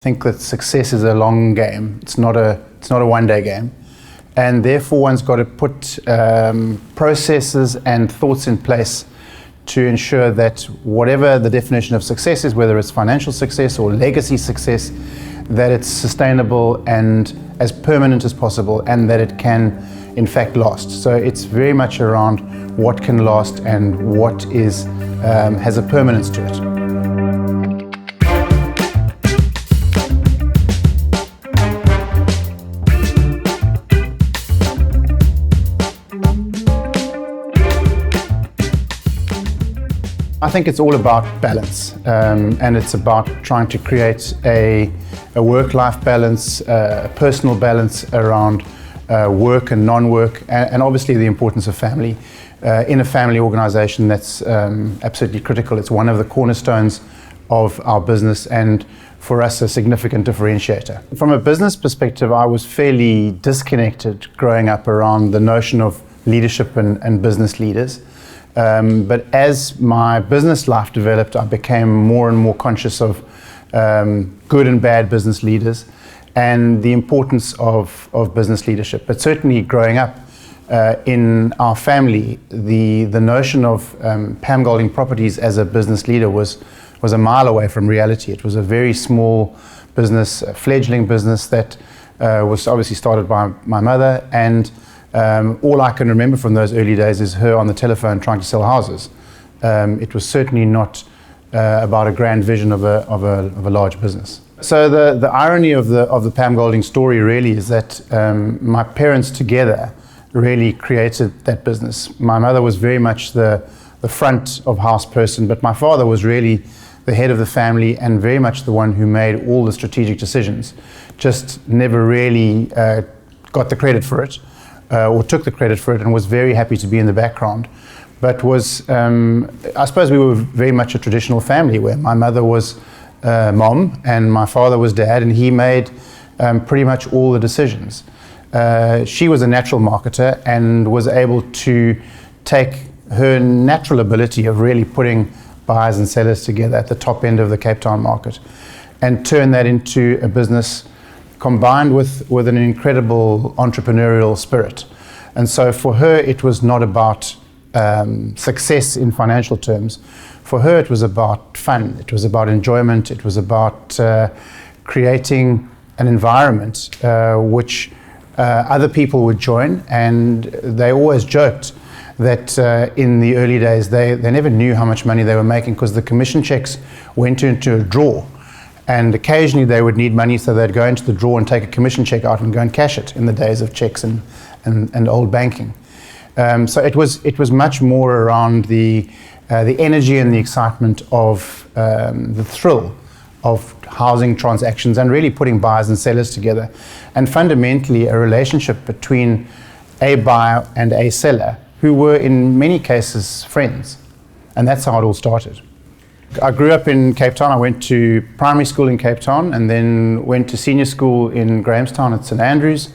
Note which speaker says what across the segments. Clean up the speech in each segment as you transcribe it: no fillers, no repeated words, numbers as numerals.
Speaker 1: think that success is a long game. It's not a one-day game, and therefore one's got to put processes and thoughts in place to ensure that whatever the definition of success is, whether it's financial success or legacy success, that it's sustainable and as permanent as possible, and that it can in fact last. So it's very much around what can last and what is has a permanence to it. I think it's all about balance, and it's about trying to create a work-life balance, a personal balance around work and non-work, and obviously the importance of family. In a family organisation, that's absolutely critical. It's one of the cornerstones of our business, and for us a significant differentiator. From a business perspective, I was fairly disconnected growing up around the notion of leadership and business leaders. But as my business life developed, I became more and more conscious of good and bad business leaders and the importance of business leadership. But certainly growing up in our family, the notion of Pam Golding Properties as a business leader was a mile away from reality. It was a very small business, a fledgling business that was obviously started by my mother, and all I can remember from those early days is her on the telephone trying to sell houses. It was certainly not about a grand vision of a large business. So the irony of the Pam Golding story really is that my parents together really created that business. My mother was very much the front of house person, but my father was really the head of the family and very much the one who made all the strategic decisions. Just never really got the credit for it. Or took the credit for it, and was very happy to be in the background. But was, I suppose we were very much a traditional family where my mother was mom and my father was dad, and he made pretty much all the decisions. She was a natural marketer and was able to take her natural ability of really putting buyers and sellers together at the top end of the Cape Town market and turn that into a business combined with an incredible entrepreneurial spirit. And so for her, it was not about success in financial terms. For her, it was about fun. It was about enjoyment. It was about creating an environment which other people would join. And they always joked that in the early days, they never knew how much money they were making because the commission checks went into a drawer. And occasionally they would need money, so they'd go into the drawer and take a commission check out and go and cash it in the days of checks and old banking. So it was much more around the energy and the excitement of the thrill of housing transactions and really putting buyers and sellers together, and fundamentally a relationship between a buyer and a seller who were in many cases friends. And that's how it all started. I grew up in Cape Town. I went to primary school in Cape Town and then went to senior school in Grahamstown at St Andrews,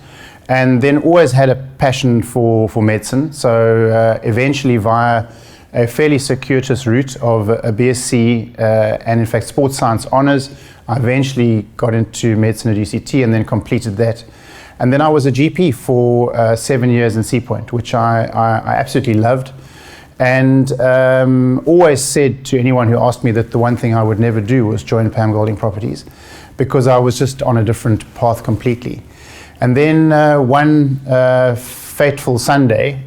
Speaker 1: and then always had a passion for medicine. So eventually via a fairly circuitous route of a BSc and in fact sports science honours, I eventually got into medicine at UCT and then completed that. And then I was a GP for 7 years in Sea Point, which I absolutely loved. And always said to anyone who asked me that the one thing I would never do was join Pam Golding Properties, because I was just on a different path completely. And then one fateful Sunday,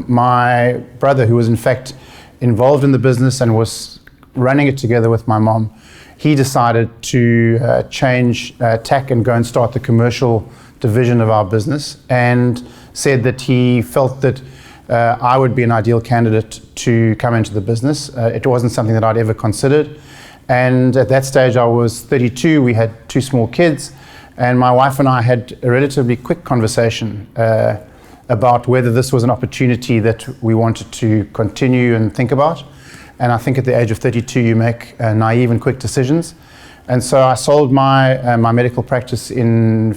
Speaker 1: my brother, who was in fact involved in the business and was running it together with my mom, he decided to change tack and go and start the commercial division of our business, and said that he felt that I would be an ideal candidate to come into the business. It wasn't something that I'd ever considered. And at that stage, I was 32. We had 2 small kids. And my wife and I had a relatively quick conversation about whether this was an opportunity that we wanted to continue and think about. And I think at the age of 32, you make naive and quick decisions. And so I sold my medical practice in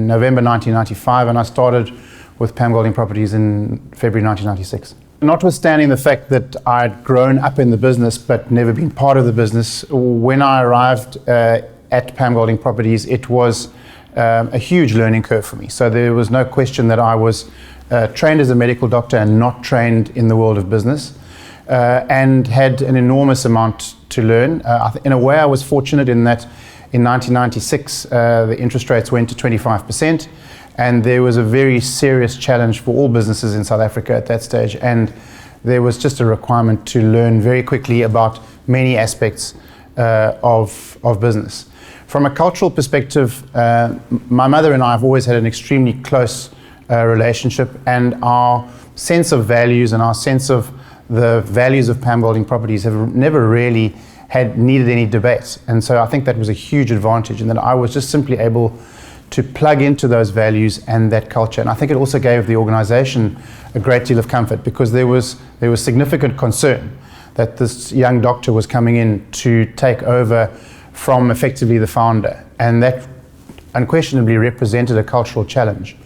Speaker 1: November 1995, and I started with Pam Golding Properties in February 1996. Notwithstanding the fact that I'd grown up in the business but never been part of the business, when I arrived at Pam Golding Properties, it was a huge learning curve for me. So there was no question that I was trained as a medical doctor and not trained in the world of business, and had an enormous amount to learn. In a way, I was fortunate in that in 1996, the interest rates went to 25%, and there was a very serious challenge for all businesses in South Africa at that stage, and there was just a requirement to learn very quickly about many aspects of business. From a cultural perspective, my mother and I have always had an extremely close relationship, and our sense of values and our sense of the values of Pam Golding Properties have never really had needed any debate. And so I think that was a huge advantage, and that I was just simply able to plug into those values and that culture. And I think it also gave the organization a great deal of comfort, because there was significant concern that this young doctor was coming in to take over from effectively the founder, and that unquestionably represented a cultural challenge.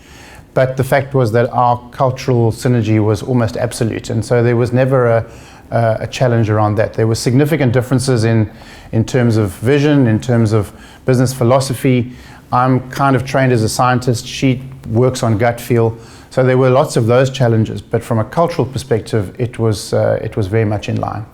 Speaker 1: But the fact was that our cultural synergy was almost absolute, and so there was never a challenge around that. There were significant differences in terms of vision, in terms of business philosophy. I'm kind of trained as a scientist, she works on gut feel, so there were lots of those challenges, but from a cultural perspective, it was very much in line.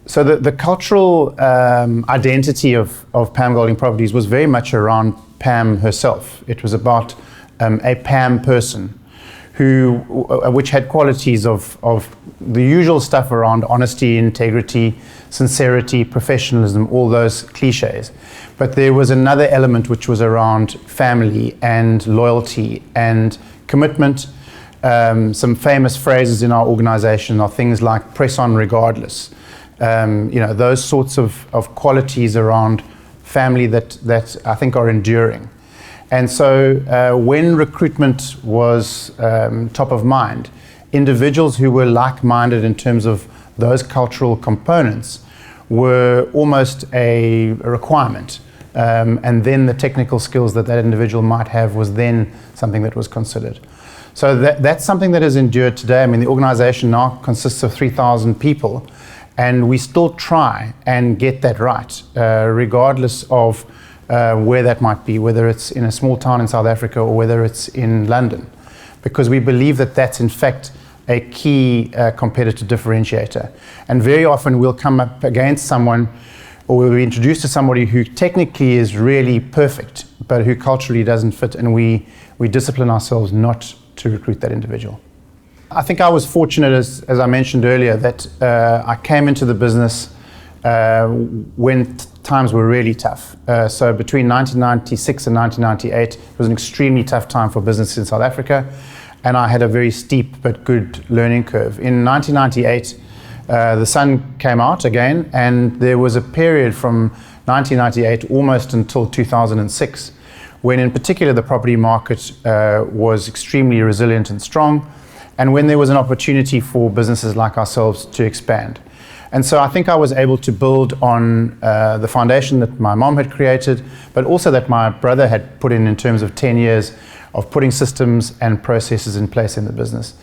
Speaker 1: So the cultural identity of Pam Golding Properties was very much around Pam herself. It was about a Pam person which had qualities of the usual stuff around honesty, integrity, sincerity, professionalism, all those cliches. But there was another element which was around family and loyalty and commitment. Some famous phrases in our organization are things like press on regardless. Those sorts of qualities around family that I think are enduring. And so when recruitment was top of mind, individuals who were like-minded in terms of those cultural components were almost a requirement. And then the technical skills that individual might have was then something that was considered. So that's something that has endured today. I mean, the organization now consists of 3,000 people, and we still try and get that right, regardless of where that might be, whether it's in a small town in South Africa or whether it's in London, because we believe that that's in fact a key competitive differentiator. And very often we'll come up against someone, or we'll be introduced to somebody who technically is really perfect, but who culturally doesn't fit, and we discipline ourselves not to recruit that individual. I think I was fortunate, as I mentioned earlier, that I came into the business when times were really tough. So between 1996 and 1998, it was an extremely tough time for business in South Africa, and I had a very steep but good learning curve. In 1998, the sun came out again, and there was a period from 1998 almost until 2006, when in particular the property market was extremely resilient and strong, and when there was an opportunity for businesses like ourselves to expand. And so I think I was able to build on the foundation that my mom had created, but also that my brother had put in terms of 10 years of putting systems and processes in place in the business.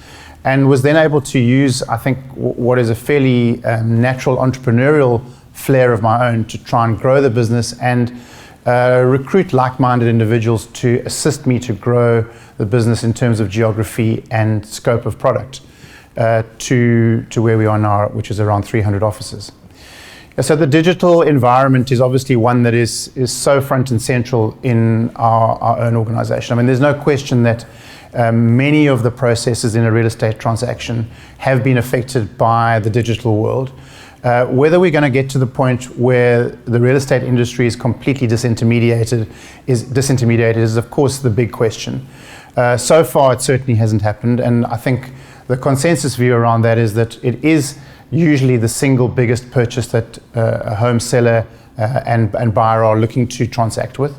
Speaker 1: And was then able to use, I think, what is a fairly natural entrepreneurial flair of my own to try and grow the business and recruit like-minded individuals to assist me to grow the business in terms of geography and scope of product. To where we are now, which is around 300 offices. So the digital environment is obviously one that is so front and central in our own organization. I mean, there's no question that many of the processes in a real estate transaction have been affected by the digital world. Whether we're going to get to the point where the real estate industry is completely disintermediated is of course the big question. So far it certainly hasn't happened, and I think the consensus view around that is that it is usually the single biggest purchase that a home seller and buyer are looking to transact with,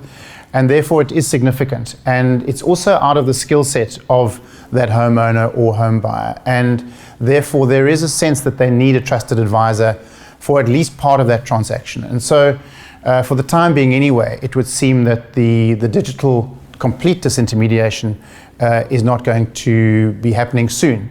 Speaker 1: and therefore it is significant, and it's also out of the skill set of that homeowner or home buyer, and therefore there is a sense that they need a trusted advisor for at least part of that transaction. And so for the time being anyway, it would seem that the digital complete disintermediation is not going to be happening soon.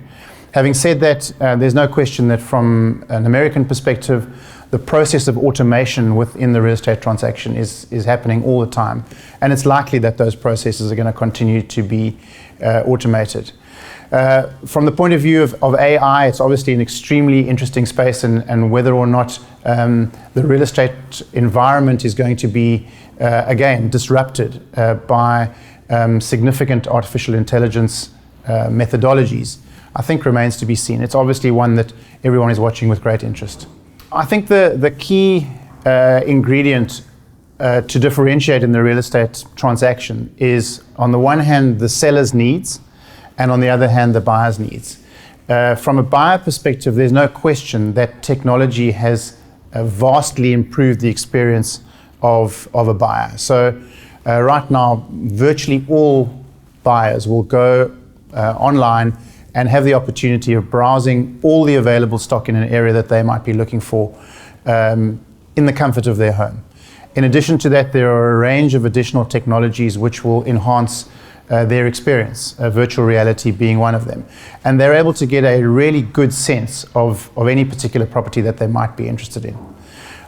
Speaker 1: Having said that, there's no question that from an American perspective, the process of automation within the real estate transaction is happening all the time. And it's likely that those processes are going to continue to be automated. From the point of view of AI, it's obviously an extremely interesting space, and whether or not the real estate environment is going to be, again, disrupted by significant artificial intelligence methodologies, I think remains to be seen. It's obviously one that everyone is watching with great interest. I think the key ingredient to differentiate in the real estate transaction is, on the one hand, the seller's needs, and on the other hand, the buyer's needs. From a buyer perspective, there's no question that technology has vastly improved the experience of a buyer. So right now, virtually all buyers will go online and have the opportunity of browsing all the available stock in an area that they might be looking for in the comfort of their home. In addition to that, there are a range of additional technologies which will enhance their experience, virtual reality being one of them. And they're able to get a really good sense of any particular property that they might be interested in.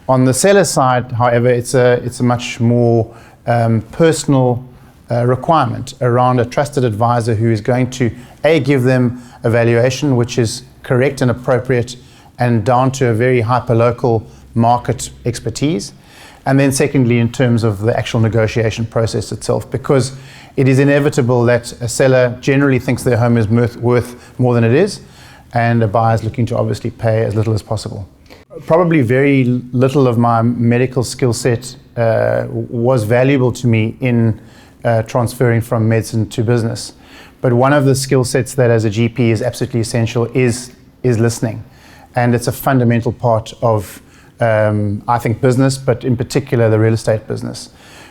Speaker 1: On the seller side, however, it's a much more personal requirement around a trusted advisor who is going to give them a valuation which is correct and appropriate and down to a very hyper-local market expertise. And then secondly, in terms of the actual negotiation process itself, because it is inevitable that a seller generally thinks their home is worth more than it is, and a buyer is looking to obviously pay as little as possible. Probably very little of my medical skill set was valuable to me in transferring from medicine to business. But one of the skill sets that as a GP is absolutely essential is listening. And it's a fundamental part of, I think, business, but in particular the real estate business.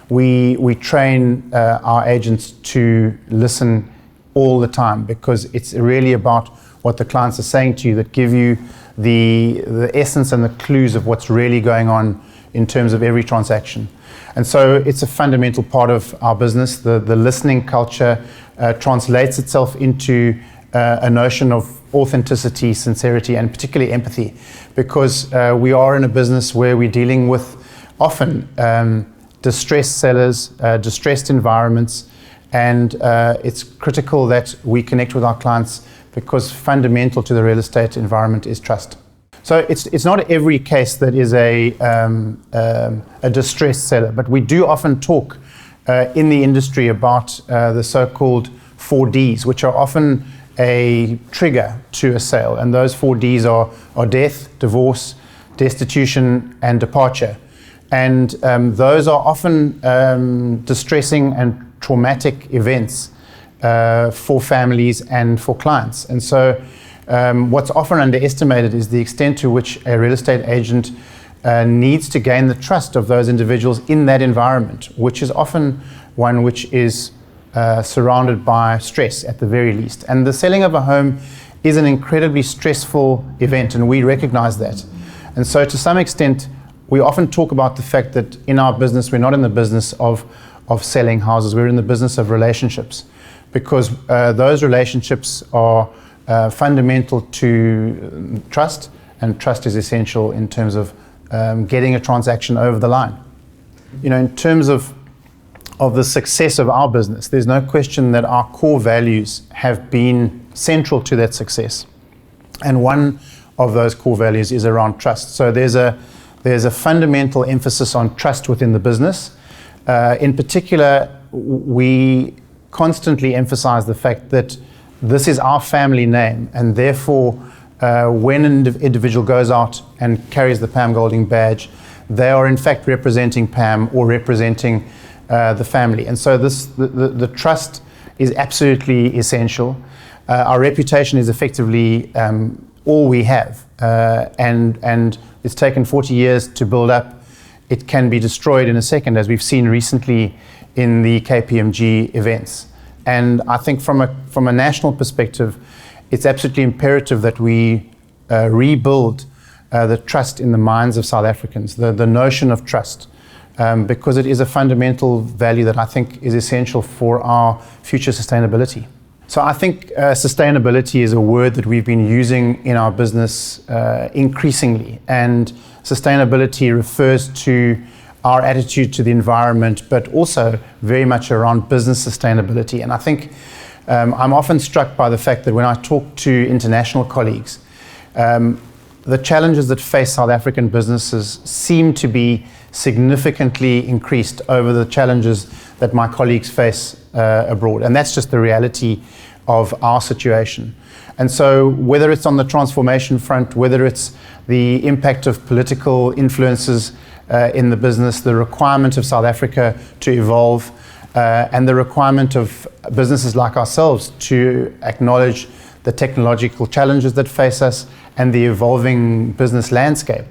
Speaker 1: We train our agents to listen all the time, because it's really about what the clients are saying to you that give you the essence and the clues of what's really going on in terms of every transaction. And so it's a fundamental part of our business. The listening culture translates itself into a notion of authenticity, sincerity, and particularly empathy, because we are in a business where we're dealing with often distressed sellers, distressed environments, and it's critical that we connect with our clients, because fundamental to the real estate environment is trust. So it's not every case that is a distressed seller, but we do often talk in the industry about the so-called 4Ds, which are often a trigger to a sale. And those 4Ds are death, divorce, destitution, and departure. And those are often distressing and traumatic events for families and for clients. And so what's often underestimated is the extent to which a real estate agent needs to gain the trust of those individuals in that environment, which is often one which is surrounded by stress at the very least. And the selling of a home is an incredibly stressful event, and we recognize that. And so to some extent, we often talk about the fact that in our business, we're not in the business of selling houses, we're in the business of relationships, because those relationships are fundamental to trust, and trust is essential in terms of getting a transaction over the line. You know, in terms of the success of our business, there's no question that our core values have been central to that success. And one of those core values is around trust. So there's a fundamental emphasis on trust within the business. In particular, we constantly emphasize the fact that this is our family name, and therefore when an individual goes out and carries the Pam Golding badge, they are in fact representing Pam or representing the family. And so the trust is absolutely essential. Our reputation is effectively all we have, and it's taken 40 years to build up. It can be destroyed in a second, as we've seen recently in the KPMG events. And I think from a national perspective, it's absolutely imperative that we rebuild the trust in the minds of South Africans, the notion of trust, because it is a fundamental value that I think is essential for our future sustainability. So I think sustainability is a word that we've been using in our business increasingly, and sustainability refers to our attitude to the environment, but also very much around business sustainability. And I think I'm often struck by the fact that when I talk to international colleagues, the challenges that face South African businesses seem to be significantly increased over the challenges that my colleagues face abroad. And that's just the reality of our situation. And so whether it's on the transformation front, whether it's the impact of political influences in the business, the requirement of South Africa to evolve, and the requirement of businesses like ourselves to acknowledge the technological challenges that face us and the evolving business landscape.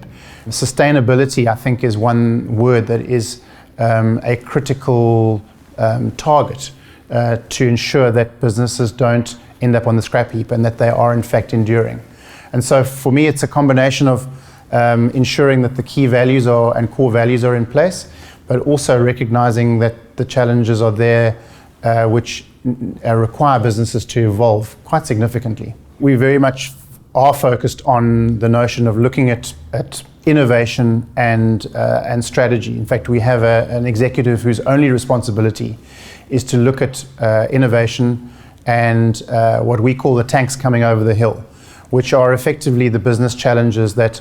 Speaker 1: Sustainability, I think, is one word that is a critical target to ensure that businesses don't end up on the scrap heap and that they are in fact enduring. And so for me, it's a combination of ensuring that the key values and core values are in place, but also recognizing that the challenges are there which require businesses to evolve quite significantly. We very much are focused on the notion of looking at innovation and strategy. In fact, we have an executive whose only responsibility is to look at innovation and what we call the tanks coming over the hill, which are effectively the business challenges that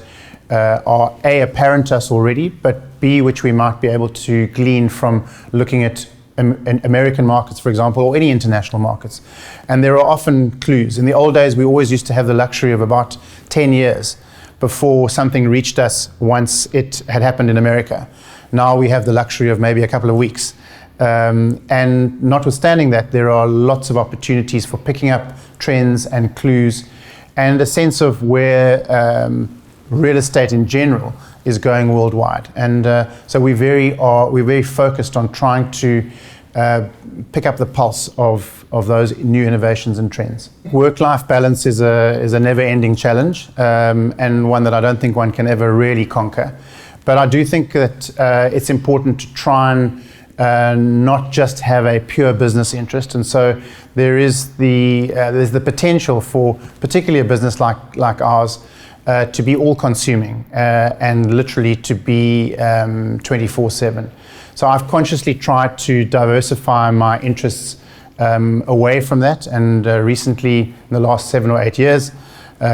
Speaker 1: are A, apparent to us already, but B, which we might be able to glean from looking at American markets, for example, or any international markets. And there are often clues. In the old days, we always used to have the luxury of about 10 years before something reached us once it had happened in America. Now we have the luxury of maybe a couple of weeks. And notwithstanding that, there are lots of opportunities for picking up trends and clues and a sense of where real estate in general is going worldwide. And so we're very focused on trying to pick up the pulse of those new innovations and trends. Work-life balance is a never-ending challenge, and one that I don't think one can ever really conquer. But I do think that it's important to try and not just have a pure business interest. And so there's the potential for particularly a business like ours to be all-consuming and literally to be 24/7. So I've consciously tried to diversify my interests away from that, and recently, in the last 7 or 8 years,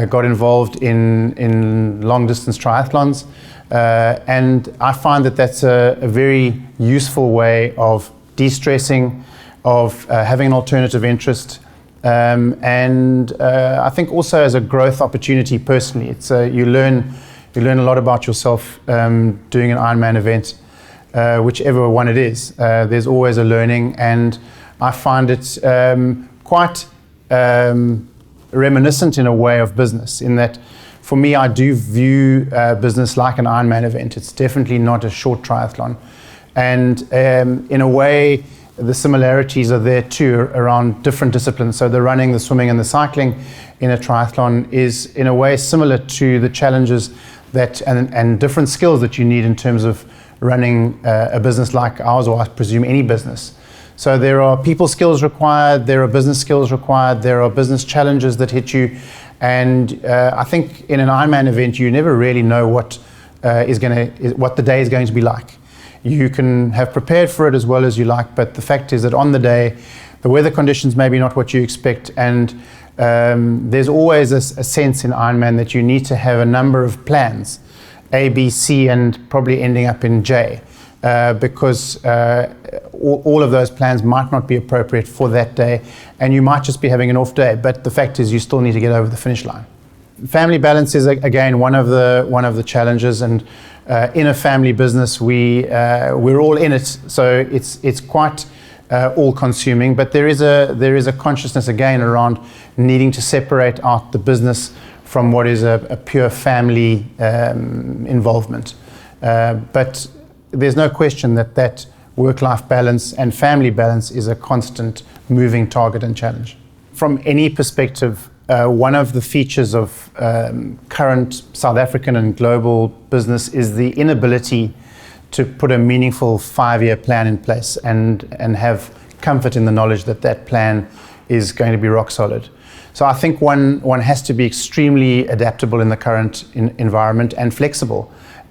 Speaker 1: got involved in long-distance triathlons, and I find that that's a very useful way of de-stressing, of having an alternative interest, and I think also as a growth opportunity personally. It's you learn a lot about yourself doing an Ironman event, whichever one it is. There's always a learning, and I find it quite reminiscent in a way of business, in that for me I do view business like an Ironman event. It's definitely not a short triathlon, and in a way the similarities are there too around different disciplines. So the running, the swimming and the cycling in a triathlon is in a way similar to the challenges that and different skills that you need in terms of running a business like ours, or I presume any business. So there are people skills required, there are business skills required, there are business challenges that hit you, and I think in an Ironman event you never really know what the day is going to be like. You can have prepared for it as well as you like, but the fact is that on the day, the weather conditions may be not what you expect, and there's always a sense in Ironman that you need to have a number of plans, A, B, C, and probably ending up in J, because all of those plans might not be appropriate for that day, and you might just be having an off day, but the fact is you still need to get over the finish line. Family balance is again one of the challenges, and in a family business we're all in it, so it's quite all-consuming. But there is a consciousness again around needing to separate out the business from what is a pure family involvement. But there's no question that work-life balance and family balance is a constant moving target and challenge. From any perspective, one of the features of current South African and global business is the inability to put a meaningful 5-year plan in place and have comfort in the knowledge that that plan is going to be rock solid. So I think one has to be extremely adaptable in the current environment and flexible,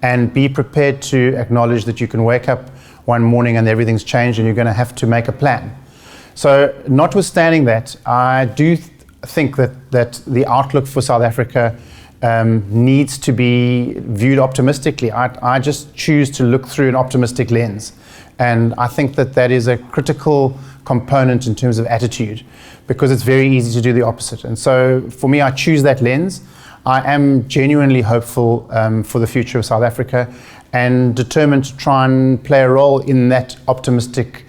Speaker 1: and be prepared to acknowledge that you can wake up one morning and everything's changed and you're going to have to make a plan. So notwithstanding that, I do think that the outlook for South Africa needs to be viewed optimistically. I just choose to look through an optimistic lens. And I think that is a critical component in terms of attitude, because it's very easy to do the opposite. And so for me, I choose that lens. I am genuinely hopeful for the future of South Africa and determined to try and play a role in that optimistic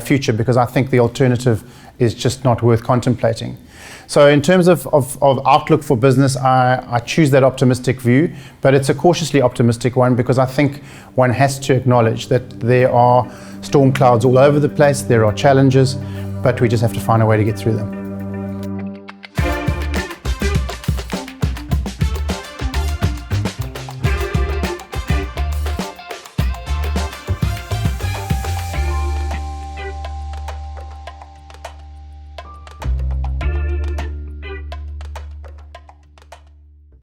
Speaker 1: future, because I think the alternative is just not worth contemplating. So in terms of outlook for business, I choose that optimistic view, but it's a cautiously optimistic one, because I think one has to acknowledge that there are storm clouds all over the place, there are challenges, but we just have to find a way to get through them.